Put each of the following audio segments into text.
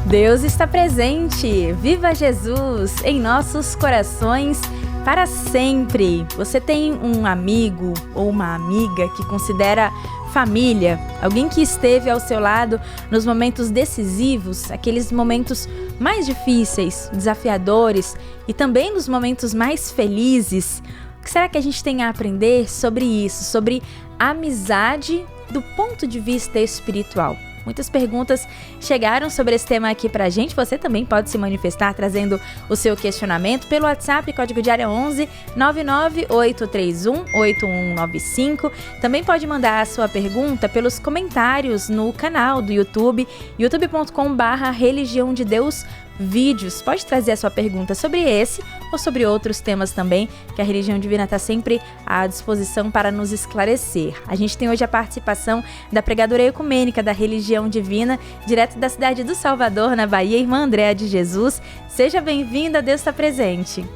Deus está presente! Viva Jesus em nossos corações para sempre! Você tem um amigo ou uma amiga que considera família? Alguém que esteve ao seu lado nos momentos decisivos, aqueles momentos mais difíceis, desafiadores e também nos momentos mais felizes? O que será que a gente tem a aprender sobre isso, sobre amizade do ponto de vista espiritual? Muitas perguntas chegaram sobre esse tema aqui pra gente. Você também pode se manifestar trazendo o seu questionamento pelo WhatsApp, código de área 11 99831 8195. Também pode mandar a sua pergunta pelos comentários no canal do YouTube, youtube.com/Religião de Deus Vídeos. Pode trazer a sua pergunta sobre esse ou sobre outros temas também, que a Religião Divina está sempre à disposição para nos esclarecer. A gente tem hoje a participação da pregadora ecumênica da Religião Divina, direto da cidade do Salvador, na Bahia, irmã Andréa de Jesus. Seja bem-vinda, Deus está presente.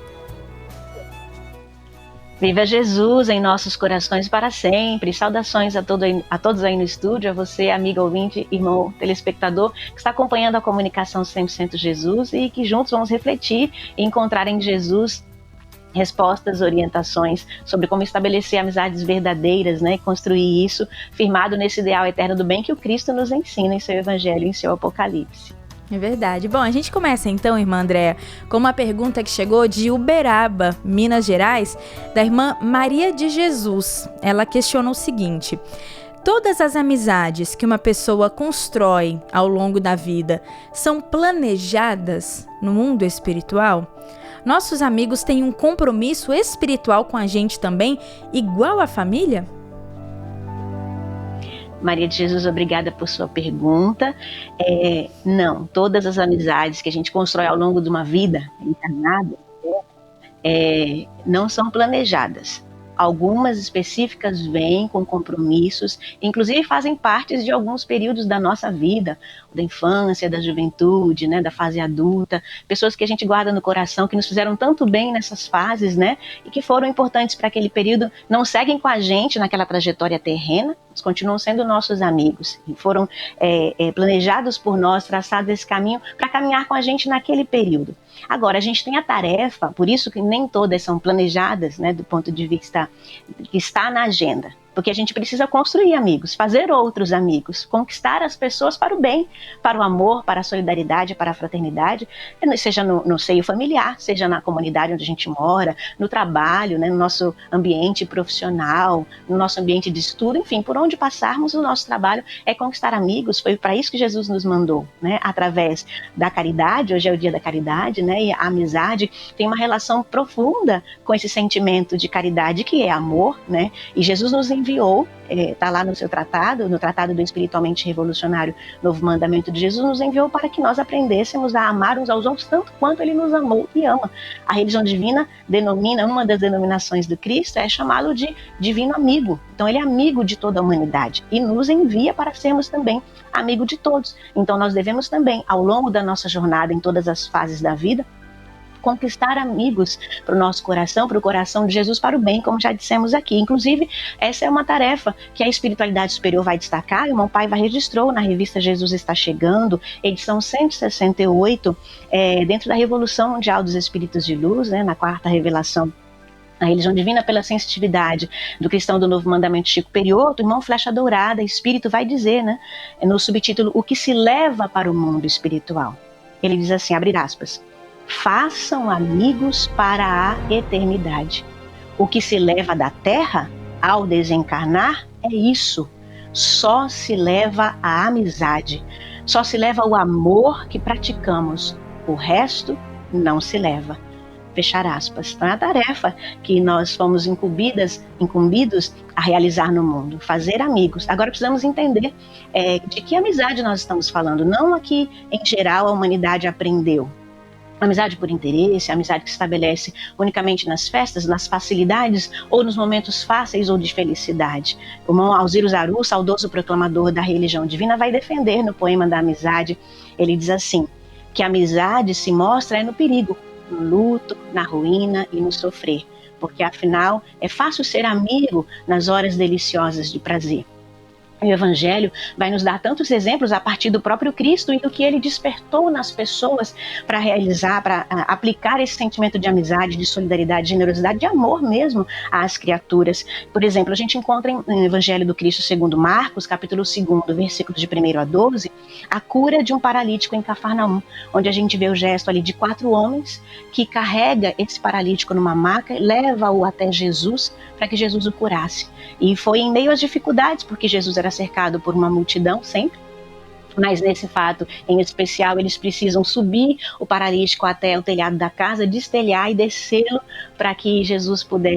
Viva Jesus em nossos corações para sempre. Saudações a todos aí no estúdio, a você, amiga ouvinte, irmão telespectador, que está acompanhando a comunicação 100% Jesus e que juntos vamos refletir e encontrar em Jesus respostas, orientações sobre como estabelecer amizades verdadeiras, né? Construir isso firmado nesse ideal eterno do bem que o Cristo nos ensina em seu Evangelho, em seu Apocalipse. É verdade. Bom, a gente começa então, irmã Andréa, com uma pergunta que chegou de Uberaba, Minas Gerais, da irmã Maria de Jesus. Ela questiona o seguinte: todas as amizades que uma pessoa constrói ao longo da vida são planejadas no mundo espiritual? Nossos amigos têm um compromisso espiritual com a gente também, igual à família? Maria de Jesus, obrigada por sua pergunta. Não, todas as amizades que a gente constrói ao longo de uma vida encarnada não são planejadas. Algumas específicas vêm com compromissos, inclusive fazem parte de alguns períodos da nossa vida, da infância, da juventude, né, da fase adulta, pessoas que a gente guarda no coração, que nos fizeram tanto bem nessas fases, né, e que foram importantes para aquele período, não seguem com a gente naquela trajetória terrena, mas continuam sendo nossos amigos, e foram planejados por nós, traçados esse caminho para caminhar com a gente naquele período. Agora, a gente tem a tarefa, por isso que nem todas são planejadas, né, do ponto de vista que está na agenda. Porque a gente precisa construir amigos, fazer outros amigos, conquistar as pessoas para o bem, para o amor, para a solidariedade, para a fraternidade, seja no seio familiar, seja na comunidade onde a gente mora, no trabalho, né, no nosso ambiente profissional, no nosso ambiente de estudo, enfim, por onde passarmos, o nosso trabalho é conquistar amigos. Foi para isso que Jesus nos mandou, né, através da caridade. Hoje é o dia da caridade, né, e a amizade tem uma relação profunda com esse sentimento de caridade que é amor, né, e Jesus nos enviou, está lá no seu tratado, no Tratado do Espiritualmente Revolucionário Novo Mandamento de Jesus, nos enviou para que nós aprendêssemos a amar uns aos outros tanto quanto ele nos amou e ama. A Religião Divina denomina, uma das denominações do Cristo é chamá-lo de divino amigo. Então ele é amigo de toda a humanidade e nos envia para sermos também amigo de todos. Então nós devemos também, ao longo da nossa jornada, em todas as fases da vida, conquistar amigos para o nosso coração, para o coração de Jesus, para o bem, como já dissemos aqui. Inclusive, essa é uma tarefa que a espiritualidade superior vai destacar. O irmão Paiva registrou na revista Jesus Está Chegando, edição 168, dentro da Revolução Mundial dos Espíritos de Luz, né, na quarta revelação, a Religião Divina pela Sensitividade do Cristão do Novo Mandamento Chico Perioto, o irmão Flecha Dourada, Espírito, vai dizer, né, no subtítulo, o que se leva para o mundo espiritual. Ele diz assim, abre aspas: façam amigos para a eternidade. O que se leva da terra ao desencarnar é isso. Só se leva a amizade. Só se leva o amor que praticamos. O resto não se leva. Fechar aspas. Então é a tarefa que nós fomos incumbidos a realizar no mundo. Fazer amigos. Agora precisamos entender de que amizade nós estamos falando. Não a que, em geral, a humanidade aprendeu. Amizade por interesse, amizade que se estabelece unicamente nas festas, nas facilidades ou nos momentos fáceis ou de felicidade. O irmão Alziro Zaru, saudoso proclamador da Religião Divina, vai defender no poema da amizade. Ele diz assim, que a amizade se mostra no perigo, no luto, na ruína e no sofrer, porque afinal é fácil ser amigo nas horas deliciosas de prazer. O Evangelho vai nos dar tantos exemplos a partir do próprio Cristo e do que ele despertou nas pessoas para realizar, para aplicar esse sentimento de amizade, de solidariedade, de generosidade, de amor mesmo às criaturas. Por exemplo, a gente encontra no Evangelho do Cristo segundo Marcos, capítulo 2, versículos de 1 a 12, a cura de um paralítico em Cafarnaum, onde a gente vê o gesto ali de 4 homens que carrega esse paralítico numa maca, leva-o até Jesus para que Jesus o curasse. E foi em meio às dificuldades, porque Jesus era cercado por uma multidão sempre, mas nesse fato em especial eles precisam subir o paralítico até o telhado da casa, destelhar e descê-lo para que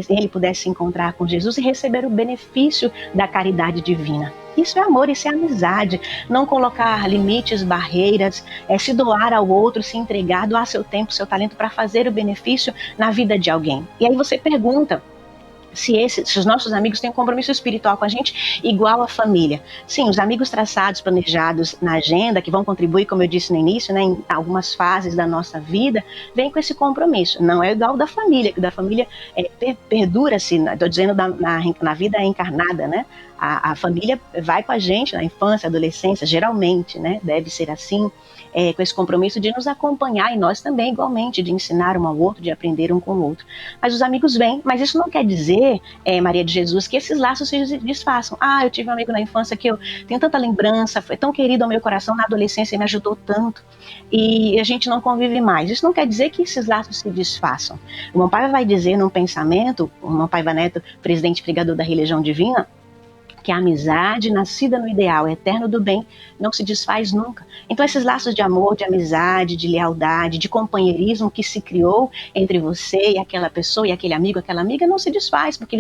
ele pudesse se encontrar com Jesus e receber o benefício da caridade divina. Isso é amor, isso é amizade, não colocar limites, barreiras, se doar ao outro, se entregar, doar seu tempo, seu talento para fazer o benefício na vida de alguém. E aí você pergunta, se os nossos amigos têm um compromisso espiritual com a gente igual à família. Sim, os amigos traçados, planejados na agenda, que vão contribuir, como eu disse no início, né, em algumas fases da nossa vida, vem com esse compromisso. Não é igual da família, que da família perdura-se, estou dizendo na vida encarnada, né? A família vai com a gente na infância, adolescência, geralmente, né? Deve ser assim. Com esse compromisso de nos acompanhar e nós também igualmente, de ensinar um ao outro, de aprender um com o outro. Mas os amigos vêm, mas isso não quer dizer, Maria de Jesus, que esses laços se desfaçam. Eu tive um amigo na infância que eu tenho tanta lembrança, foi tão querido ao meu coração, na adolescência me ajudou tanto, e a gente não convive mais. Isso não quer dizer que esses laços se desfaçam. O Irmão Paiva vai dizer num pensamento, o Irmão Paiva Neto, presidente pregador da religião divina, que a amizade nascida no ideal eterno do bem não se desfaz nunca. Então esses laços de amor, de amizade, de lealdade, de companheirismo que se criou entre você e aquela pessoa, e aquele amigo, aquela amiga, não se desfaz porque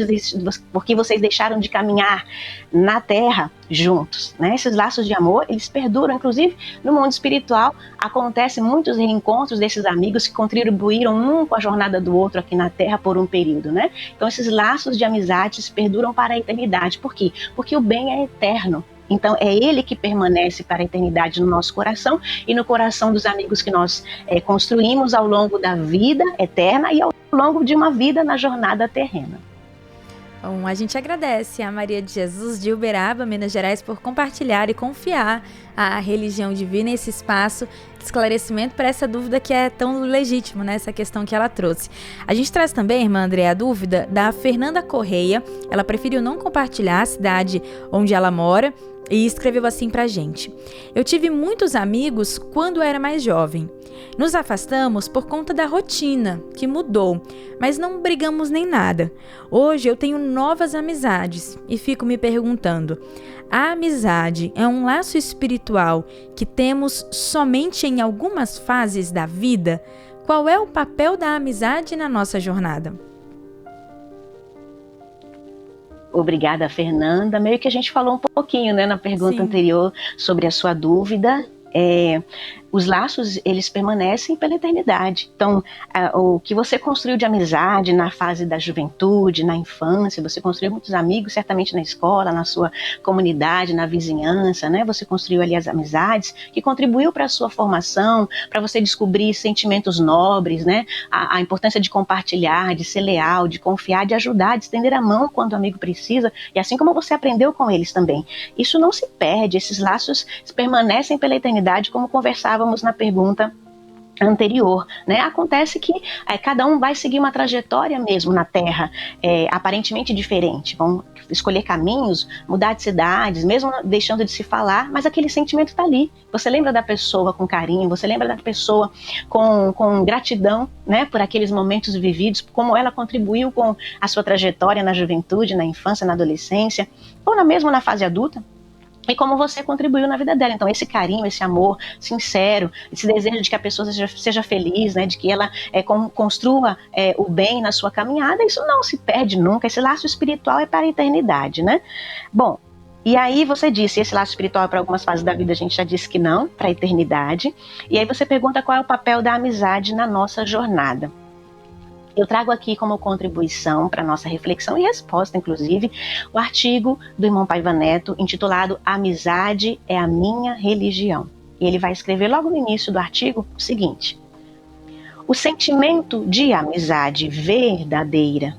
vocês deixaram de caminhar na terra juntos, né? Esses laços de amor, eles perduram, inclusive no mundo espiritual acontecem muitos reencontros desses amigos que contribuíram um com a jornada do outro aqui na terra por um período, né? Então esses laços de amizades perduram para a eternidade. Por quê? Porque o bem é eterno. Então é ele que permanece para a eternidade no nosso coração e no coração dos amigos que nós construímos ao longo da vida eterna e ao longo de uma vida na jornada terrena. Bom, a gente agradece a Maria de Jesus de Uberaba, Minas Gerais, por compartilhar e confiar a religião divina, esse espaço de esclarecimento para essa dúvida que é tão legítima, né? Essa questão que ela trouxe. A gente traz também, irmã Andréa, a dúvida da Fernanda Correia. Ela preferiu não compartilhar a cidade onde ela mora e escreveu assim pra gente: eu tive muitos amigos quando era mais jovem. Nos afastamos por conta da rotina, que mudou, mas não brigamos nem nada. Hoje eu tenho novas amizades e fico me perguntando: a amizade é um laço espiritual que temos somente em algumas fases da vida? Qual é o papel da amizade na nossa jornada? Obrigada, Fernanda. Meio que a gente falou um pouquinho, né, na pergunta anterior sobre a sua dúvida. Os laços, eles permanecem pela eternidade. Então, o que você construiu de amizade na fase da juventude, na infância, você construiu muitos amigos, certamente na escola, na sua comunidade, na vizinhança, né? Você construiu ali as amizades que contribuiu para a sua formação, para você descobrir sentimentos nobres, né? A importância de compartilhar, de ser leal, de confiar, de ajudar, de estender a mão quando o amigo precisa, e assim como você aprendeu com eles também. Isso não se perde, esses laços permanecem pela eternidade, como conversávamos na pergunta anterior, né? Acontece que cada um vai seguir uma trajetória mesmo na Terra, aparentemente diferente, vão escolher caminhos, mudar de cidades, mesmo deixando de se falar, mas aquele sentimento está ali. Você lembra da pessoa com carinho, você lembra da pessoa com gratidão, né, por aqueles momentos vividos, como ela contribuiu com a sua trajetória na juventude, na infância, na adolescência, ou mesmo na fase adulta. E como você contribuiu na vida dela. Então esse carinho, esse amor sincero, esse desejo de que a pessoa seja feliz, né, de que ela construa o bem na sua caminhada, isso não se perde nunca. Esse laço espiritual é para a eternidade, né? Bom, e aí você disse, esse laço espiritual é para algumas fases da vida, a gente já disse que não, para a eternidade. E aí você pergunta qual é o papel da amizade na nossa jornada. Eu trago aqui como contribuição para nossa reflexão e resposta, inclusive, o artigo do irmão Paiva Neto, intitulado Amizade é a minha religião. E ele vai escrever logo no início do artigo o seguinte: o sentimento de amizade verdadeira,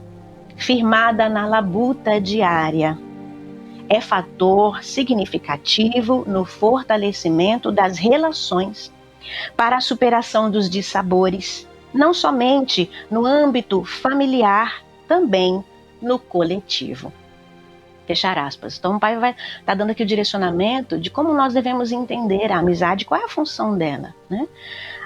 firmada na labuta diária, é fator significativo no fortalecimento das relações, para a superação dos dissabores, não somente no âmbito familiar, também no coletivo. Fechar aspas. Então o pai vai estar dando aqui o direcionamento de como nós devemos entender a amizade, qual é a função dela, né?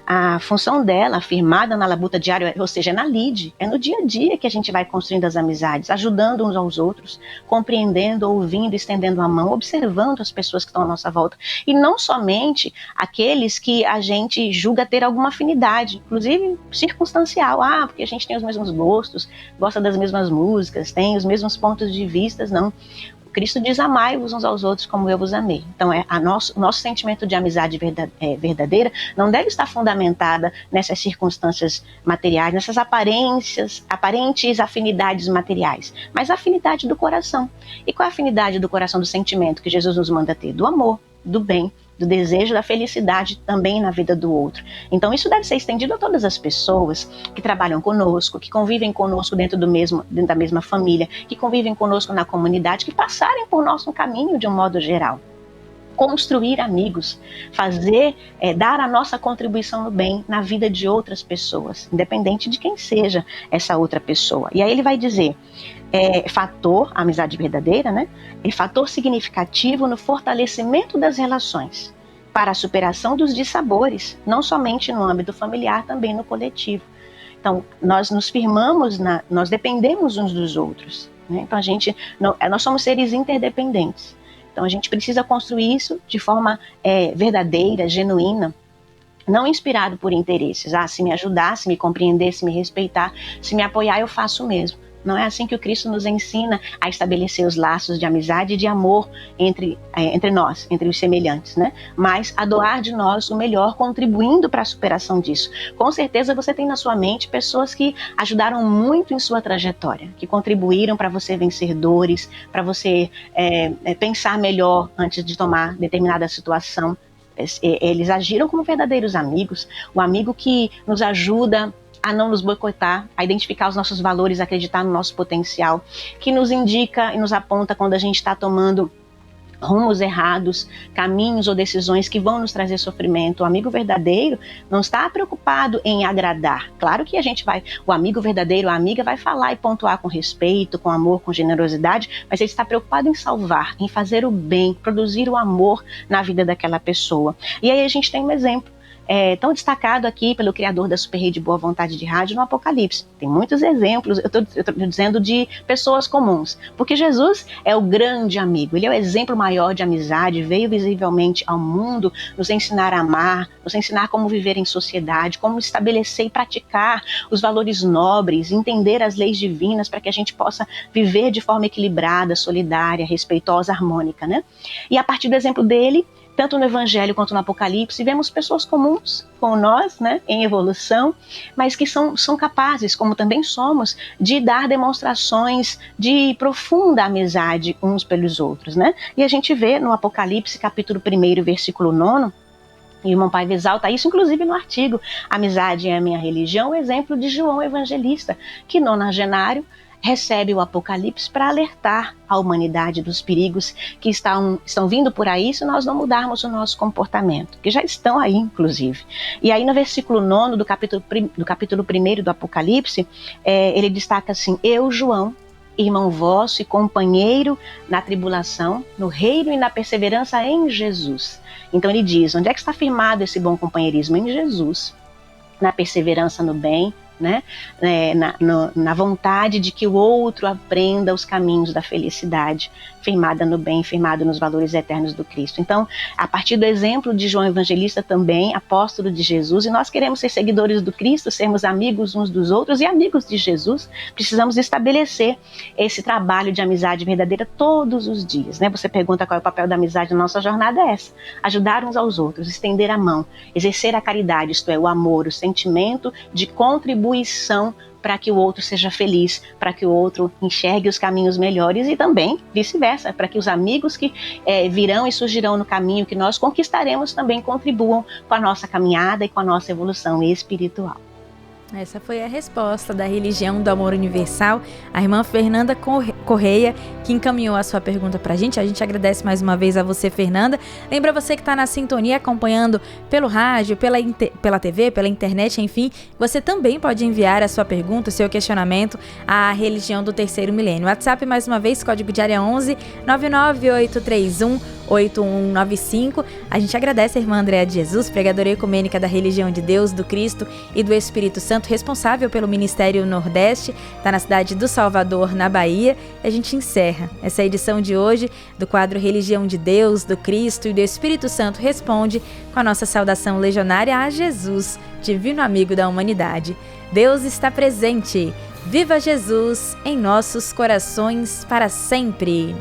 A função dela, afirmada na labuta diária, ou seja, é na lide, é no dia a dia que a gente vai construindo as amizades, ajudando uns aos outros, compreendendo, ouvindo, estendendo a mão, observando as pessoas que estão à nossa volta. E não somente aqueles que a gente julga ter alguma afinidade, inclusive circunstancial. Porque a gente tem os mesmos gostos, gosta das mesmas músicas, tem os mesmos pontos de vista, não. Cristo diz: amai-vos uns aos outros como eu vos amei. Então, o nosso sentimento de amizade verdadeira não deve estar fundamentada nessas circunstâncias materiais, nessas aparentes afinidades materiais, mas a afinidade do coração. E qual é a afinidade do coração, do sentimento que Jesus nos manda ter? Do amor, do bem, do desejo da felicidade também na vida do outro. Então isso deve ser estendido a todas as pessoas que trabalham conosco, que convivem conosco dentro da mesma família, que convivem conosco na comunidade, que passarem por nosso caminho de um modo geral. Construir amigos, dar a nossa contribuição no bem na vida de outras pessoas, independente de quem seja essa outra pessoa. E aí ele vai dizer, a amizade verdadeira, né? É fator significativo no fortalecimento das relações, para a superação dos dissabores, não somente no âmbito familiar, também no coletivo. Então, nós nos firmamos, nós dependemos uns dos outros, né? Então, nós somos seres interdependentes. Então a gente precisa construir isso de forma verdadeira, genuína, não inspirado por interesses. Se me ajudar, se me compreender, se me respeitar, se me apoiar, eu faço o mesmo. Não é assim que o Cristo nos ensina a estabelecer os laços de amizade e de amor entre nós, entre os semelhantes, né? Mas a doar de nós o melhor, contribuindo para a superação disso. Com certeza você tem na sua mente pessoas que ajudaram muito em sua trajetória, que contribuíram para você vencer dores, para você pensar melhor antes de tomar determinada situação. Eles agiram como verdadeiros amigos, o amigo que nos ajuda a não nos boicotar, a identificar os nossos valores, a acreditar no nosso potencial, que nos indica e nos aponta quando a gente está tomando rumos errados, caminhos ou decisões que vão nos trazer sofrimento. O amigo verdadeiro não está preocupado em agradar. Claro que o amigo verdadeiro, a amiga vai falar e pontuar com respeito, com amor, com generosidade, mas ele está preocupado em salvar, em fazer o bem, produzir o amor na vida daquela pessoa. E aí a gente tem um exemplo tão destacado aqui pelo criador da Super Rede Boa Vontade de Rádio no Apocalipse. Tem muitos exemplos, eu estou dizendo de pessoas comuns, porque Jesus é o grande amigo, ele é o exemplo maior de amizade, veio visivelmente ao mundo nos ensinar a amar, nos ensinar como viver em sociedade, como estabelecer e praticar os valores nobres, entender as leis divinas para que a gente possa viver de forma equilibrada, solidária, respeitosa, harmônica, né? E a partir do exemplo dele, tanto no Evangelho quanto no Apocalipse, vemos pessoas comuns, como nós, né, em evolução, mas que são capazes, como também somos, de dar demonstrações de profunda amizade uns pelos outros, né? E a gente vê no Apocalipse, capítulo 1, versículo 9, e o irmão Paiva exalta isso, inclusive no artigo Amizade é a Minha Religião, o exemplo de João Evangelista, que nonagenário recebe o Apocalipse para alertar a humanidade dos perigos que estão vindo por aí se nós não mudarmos o nosso comportamento, que já estão aí, inclusive. E aí no versículo 9 do capítulo 1 do Apocalipse, ele destaca assim: eu, João, irmão vosso e companheiro na tribulação, no reino e na perseverança em Jesus. Então ele diz, onde é que está firmado esse bom companheirismo? Em Jesus, na perseverança no bem, né? Na vontade de que o outro aprenda os caminhos da felicidade, firmada no bem, firmado nos valores eternos do Cristo. Então, a partir do exemplo de João Evangelista também, apóstolo de Jesus, e nós queremos ser seguidores do Cristo, sermos amigos uns dos outros e amigos de Jesus, precisamos estabelecer esse trabalho de amizade verdadeira todos os dias, né? Você pergunta qual é o papel da amizade na nossa jornada, é essa: ajudar uns aos outros, estender a mão, exercer a caridade, isto é, o amor, o sentimento de contribuição para que o outro seja feliz, para que o outro enxergue os caminhos melhores e também vice-versa, para que os amigos que virão e surgirão no caminho que nós conquistaremos também contribuam com a nossa caminhada e com a nossa evolução espiritual. Essa foi a resposta da Religião do Amor Universal, a irmã Fernanda Correia, que encaminhou a sua pergunta pra gente. A gente agradece mais uma vez a você, Fernanda. Lembra você que está na sintonia, acompanhando pelo rádio, pela TV, pela internet, enfim, você também pode enviar a sua pergunta, o seu questionamento à Religião do Terceiro Milênio. WhatsApp, mais uma vez, código de área 11 99831 8195. A gente agradece a irmã Andréa de Jesus, pregadora ecumênica da Religião de Deus, do Cristo e do Espírito Santo, responsável pelo Ministério Nordeste, está na cidade do Salvador, na Bahia. E a gente encerra essa edição de hoje do quadro Religião de Deus, do Cristo e do Espírito Santo Responde, com a nossa saudação legionária a Jesus, divino amigo da humanidade. Deus está presente. Viva Jesus em nossos corações para sempre.